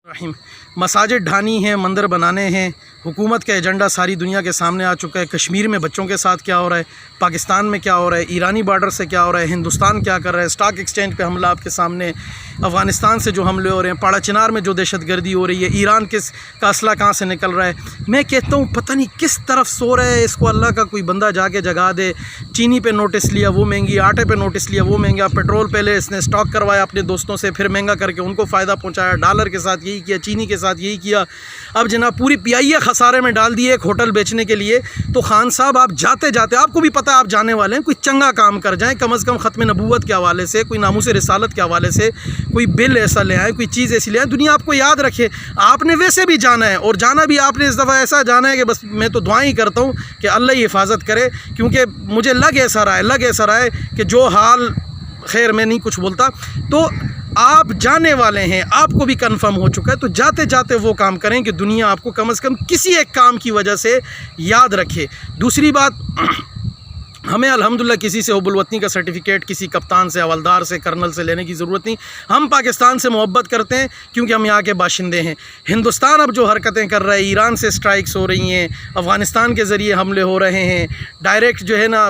रहीम। मसाजिद ढानी हैं, मंदिर बनाने हैं, हुकूमत का एजेंडा सारी दुनिया के सामने आ चुका है। कश्मीर में बच्चों के साथ क्या हो रहा है, पाकिस्तान में क्या हो रहा है, ईरानी बॉर्डर से क्या हो रहा है, हिंदुस्तान क्या कर रहा है, स्टॉक एक्सचेंज पे हमला आपके सामने, अफ़गानिस्तान से जो हमले हो रहे हैं, पाड़ा चिनार में जो दहशत गर्दी हो रही है, ईरान का असला कहाँ से निकल रहा है। मैं कहता हूँ पता नहीं किस तरफ सो रहा है, इसको अल्लाह का कोई बंदा जाके जगा दे। चीनी पे नोटिस लिया वो महंगी, आटे पे नोटिस लिया वो महंगा, पेट्रोल पहले इसने स्टॉक करवाया अपने दोस्तों से, फिर महंगा करके उनको फ़ायदा पहुँचाया, डॉलर के साथ यही किया, चीनी के साथ यही किया। अब जनाब पूरी पियाइया खसारे में डाल दिए एक होटल बेचने के लिए। तो खान साहब आप जाते जाते, आपको भी पता है आप जाने वाले हैं, कोई चंगा काम कर जाएं, कम से कम ख़त्म नबूवत के हवाले से, कोई नामूस रिसालत के हवाले से कोई बिल ऐसा ले आए, कोई चीज़ ऐसी ले आए, दुनिया आपको याद रखे। आपने वैसे भी जाना है, और जाना भी आपने इस दफ़ा ऐसा जाना है कि बस मैं तो दुआएं ही करता हूँ कि अल्लाह ही हिफाजत करे, क्योंकि मुझे लग ऐसा रहा है कि जो हाल, खैर मैं नहीं कुछ बोलता। तो आप जाने वाले हैं, आपको भी कंफर्म हो चुका है, तो जाते जाते वो काम करें कि दुनिया आपको कम से कम किसी एक काम की वजह से याद रखे। दूसरी बात, हमें अल्हम्दुलिल्लाह किसी से हुब्बुल-वतनी का सर्टिफिकेट, किसी कप्तान से, हवलदार से, कर्नल से लेने की ज़रूरत नहीं। हम पाकिस्तान से मोहब्बत करते हैं क्योंकि हम यहाँ के बाशिंदे हैं। हिंदुस्तान अब जो हरकतें कर रहा है, ईरान से स्ट्राइक्स हो रही हैं, अफ़गानिस्तान के ज़रिए हमले हो रहे हैं, डायरेक्ट जो है ना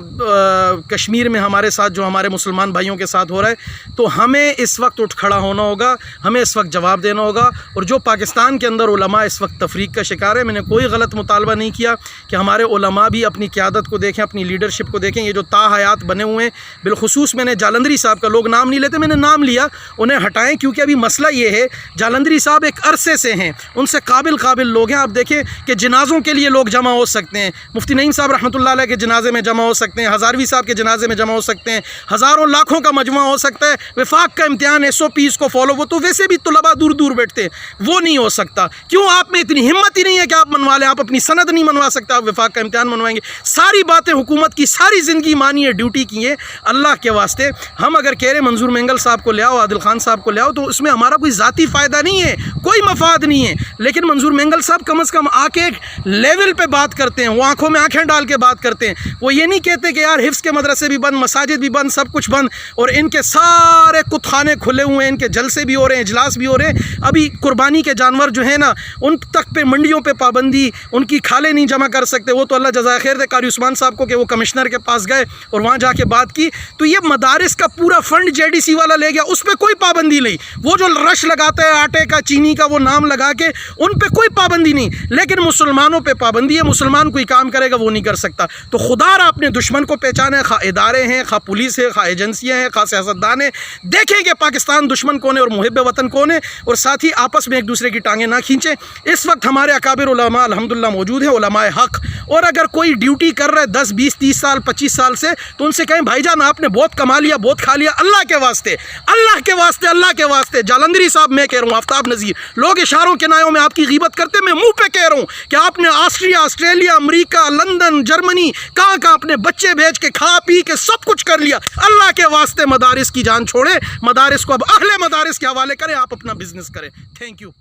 कश्मीर में हमारे साथ जो हमारे मुसलमान भाइयों के साथ हो रहा है, तो हमें इस वक्त उठ खड़ा होना होगा, हमें इस वक्त जवाब देना होगा। और जो पाकिस्तान के अंदर उलमा इस वक्त तफरीक का शिकार है, मैंने कोई गलत मुतालबा नहीं किया कि हमारे उलमा भी अपनी क़यादत को देखें, अपनी लीडरशिप को देखें। ये जो ताहयात बने हुए हैं, बिलखुसूस मैंने जालंधरी साहब का, लोग नाम नहीं लेते, मैंने नाम लिया, उन्हें हटाएं, क्योंकि अभी मसला ये है, जालंधरी साहब एक अरसे से हैं, उनसे काबिल लोग हैं। आप देखें कि जनाज़ों के लिए लोग जमा हो सकते हैं, मुफ्ती नईम साहब रहमतुल्लाह अलैह के जनाजे में जमा हो सकते हैं, हज़ारवी साहब के जनाजे में जमा हो सकते हैं, हज़ारों लाखों का मजमा हो सकता है। वफाक का इम्तिहान SOPs को फॉलो, वो तो वैसे भी तलबा दूर दूर बैठते हैं, वो नहीं हो सकता। क्यों आप में इतनी हिम्मत ही नहीं है कि आप मनवा लें? आप अपनी सनद नहीं मनवा सकते, आप वफाक का इम्तिहान मनवाएंगे? सारी बातें हुकूमत की, सारी ज़िंदगी मानिए, ड्यूटी की है। अल्लाह के वास्ते हम अगर कह रहे मंजूर मेंगल साहब को ले आओ, आदिल खान साहब को ले आओ, तो उसमें हमारा कोई ज़ाती फ़ायदा नहीं है, कोई मफाद नहीं है। लेकिन मंजूर मेंगल साहब कम से कम आके एक लेवल पे बात करते हैं, वो आंखों में आंखें डाल के बात करते हैं। वो ये नहीं कहते कि यार हिफ्ज़ के मदरसे भी बंद, मसाजिद भी बंद, सब कुछ बंद, और इनके सारे कुतखाने खुले हुए हैं, इनके जलसे भी हो रहे हैं, इजलास भी हो रहे हैं। अभी कुर्बानी के जानवर जो है ना, उन तक पे मंडियों पे पाबंदी, उनकी खाले नहीं जमा कर सकते। वो तो अल्लाह जज़ाए खैर दे कारी उस्मान साहब को कि वो कमिश्नर के पास गए और वहाँ जाके बात की। तो ये मदारिस का पूरा फंड JDC वाला ले गया, उस पर कोई पाबंदी नहीं। वो जो रश लगाता है आटे का, चीनी का, वो नाम लगा के, उन पे कोई पाबंदी नहीं। लेकिन मुसलमानों पे पाबंदी है, मुसलमान कोई काम करेगा वो नहीं कर सकता। तो खुदारा अपने दुश्मन को पहचाने, खा इदारे हैं, खा पुलिस है, खा एजेंसियाँ हैं, खा सियासतदान है, देखें कि पाकिस्तान दुश्मन कौन है और मुहिब वतन कौन है, और साथ ही आपस में एक दूसरे की टांगें ना खींचें। इस वक्त हमारे अकाबिर उलमा अल्हम्दुलिल्लाह मौजूद है, उलमाए हक़, और अगर कोई ड्यूटी कर रहा है 10, 20, 30 साल, 25 साल से, तो उनसे कहें भाईजान आपने बहुत कमा लिया, बहुत खा लिया, अल्लाह के वास्ते, अल्लाह के वास्ते, अल्लाह के वास्ते। जालंधरी साहब मैं कह रहा हूँ, आफ्ताब नज़ीर, लोग इशारों के नायों में आपकी ग़ीबत करते, मैं मुंह पे कह रहा हूँ कि आपने Austria, Australia, America, London, Germany, कहाँ अपने बच्चे भेज के, खा पी के सब कुछ कर लिया। अल्लाह के वास्ते मदारिस की जान छोड़े, मदारिस को अब अहले मदारिस के हवाले करें, आप अपना बिजनेस करें। Thank you.